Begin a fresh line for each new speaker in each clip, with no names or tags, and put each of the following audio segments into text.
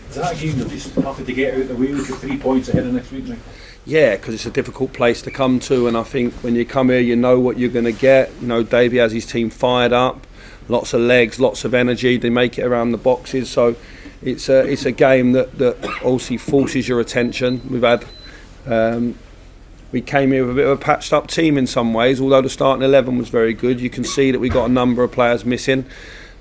Is that a game you're just happy to get out of the way with the 3 points ahead of next week, Mike?
Yeah, because it's a difficult place to come to, and I think when you come here, you know what you're going to get. You know, Davey has his team fired up, lots of legs, lots of energy. They make it around the boxes, so it's a game that obviously forces your attention. We came here with a bit of a patched up team in some ways, although the starting 11 was very good. You can see that we got a number of players missing.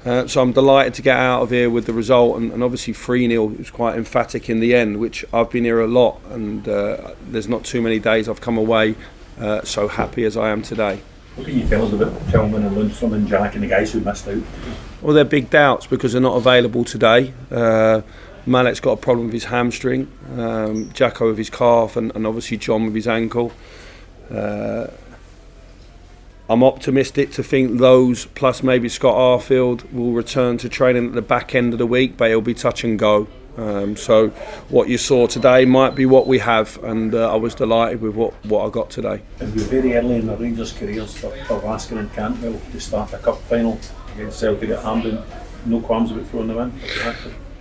So I'm delighted to get out of here with the result, and obviously 3-0 was quite emphatic in the end, which I've been here a lot, and there's not too many days I've come away so happy as I am today.
What can you tell us about Tillman and Lundstrom and Jack and the guys who missed out?
Well, they're big doubts because they're not available today. Malik's got a problem with his hamstring, Jacko with his calf, and obviously John with his ankle. I'm optimistic to think those, plus maybe Scott Arfield, will return to training at the back end of the week, but it'll be touch and go. So what you saw today might be what we have, and I was delighted with what I got today.
It was very early in the Rangers' careers for Raskin and Cantwell to start a cup final against Celtic at Hampden. No qualms about throwing them in?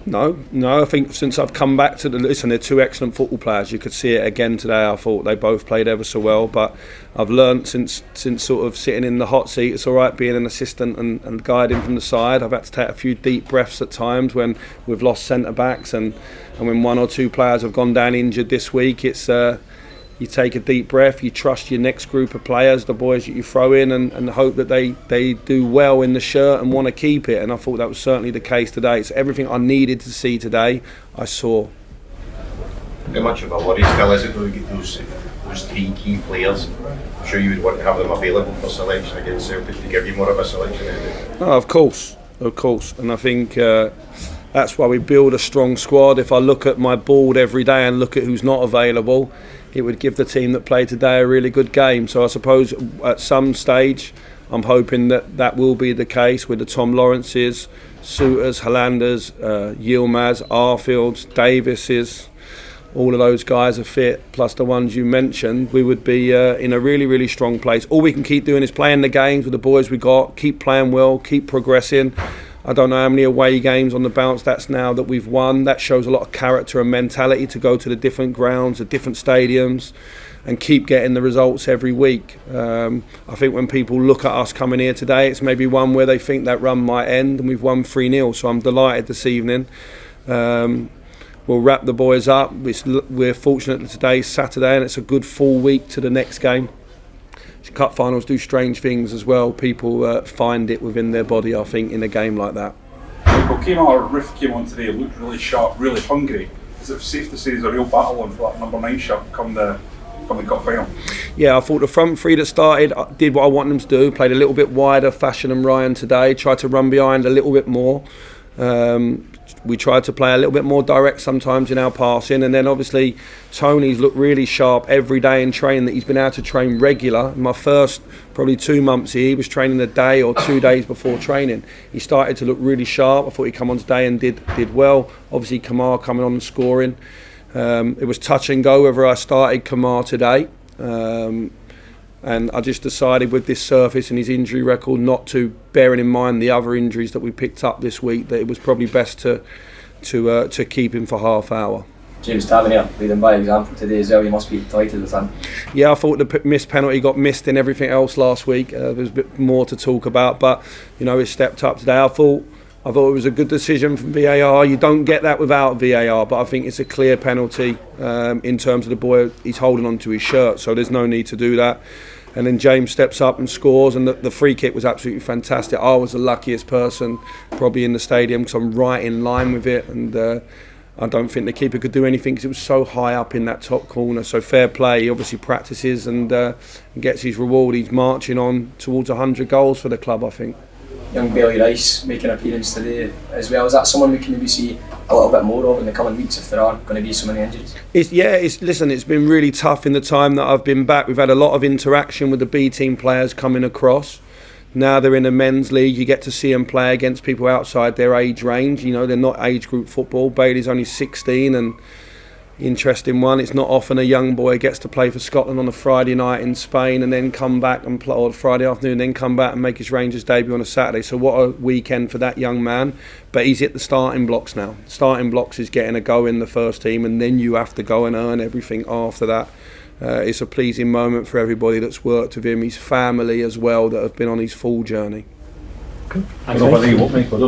No. I think since I've come back to they're two excellent football players. You could see it again today. I thought they both played ever so well, but I've learnt since sort of sitting in the hot seat, it's all right being an assistant and guiding from the side. I've had to take a few deep breaths at times when we've lost centre backs and when one or two players have gone down injured this week. It's you take a deep breath, you trust your next group of players, the boys that you throw in, and hope that they do well in the shirt and want to keep it. And I thought that was certainly the case today. So everything I needed to see today, I saw.
How much of a worry still is it when we get those three key players? I'm sure you would want to have them available for selection against Celtic to give you more of a selection.
Oh, of course. And I think that's why we build a strong squad. If I look at my board every day and look at who's not available, it would give the team that played today a really good game. So I suppose at some stage I'm hoping that will be the case with the Tom Lawrences, Souters, Hollanders, Yilmaz, Arfields, Davises. All of those guys are fit, plus the ones you mentioned. We would be in a really, really strong place. All we can keep doing is playing the games with the boys we got, keep playing well, keep progressing. I don't know how many away games on the bounce that's now that we've won. That shows a lot of character and mentality to go to the different grounds, the different stadiums, and keep getting the results every week. I think when people look at us coming here today, it's maybe one where they think that run might end, and we've won 3-0. So I'm delighted this evening. We'll wrap the boys up. We're fortunate that today's Saturday, and it's a good full week to the next game. Cup finals do strange things as well. People find it within their body, I think, in a game like that.
Michael Riff came on today, looked really sharp, really hungry. Is it safe to say there's a real battle on for that number 9 shirt come the cup final? Yeah,
I thought the front three that started did what I wanted them to do, played a little bit wider, Fashion and Ryan today, tried to run behind a little bit more. We tried to play a little bit more direct sometimes in our passing, and then obviously Tony's looked really sharp every day in training that he's been able to train regular. In my first probably 2 months here, he was training a day or 2 days before training. He started to look really sharp. I thought he'd come on today and did well. Obviously Kamar coming on and scoring. It was touch and go whether I started Kamar today. And I just decided with this surface and his injury record not to, bearing in mind the other injuries that we picked up this week, that it was probably best to keep him for half hour.
James Tavernier leading by example today as well. You must be delighted with him.
Yeah, I thought the missed penalty got missed in everything else last week. There's a bit more to talk about, but he stepped up today. I thought it was a good decision from VAR. You don't get that without VAR, but I think it's a clear penalty in terms of the boy. He's holding on to his shirt, so there's no need to do that. And then James steps up and scores, and the free kick was absolutely fantastic. I was the luckiest person probably in the stadium because I'm right in line with it, and I don't think the keeper could do anything because it was so high up in that top corner. So fair play. He obviously practices and gets his reward. He's marching on towards 100 goals for the club, I think.
Young Bailey Rice making an appearance today as well. Is that someone we can maybe see a little bit more of in the coming weeks if there are going to be so many injuries?
It's been really tough in the time that I've been back. We've had a lot of interaction with the B team players coming across. Now they're in a men's league. You get to see them play against people outside their age range. They're not age group football. Bailey's only 16 and interesting one. It's not often a young boy gets to play for Scotland on a Friday night in Spain and then come back and play, or Friday afternoon, then come back and make his Rangers debut on a Saturday. So what a weekend for that young man. But he's hit the starting blocks now. Starting blocks is getting a go in the first team, and then you have to go and earn everything after that. It's a pleasing moment for everybody that's worked with him, his family as well, that have been on his full journey.
I don't know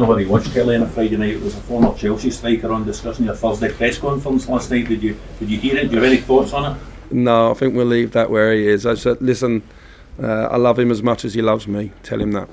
whether you watched Kelly on a Friday night. It was a former Chelsea striker on discussing your Thursday press conference last night. Did you hear it? Do you have any thoughts on it?
No, I think we'll leave that where he is. I said, listen, I love him as much as he loves me. Tell him that.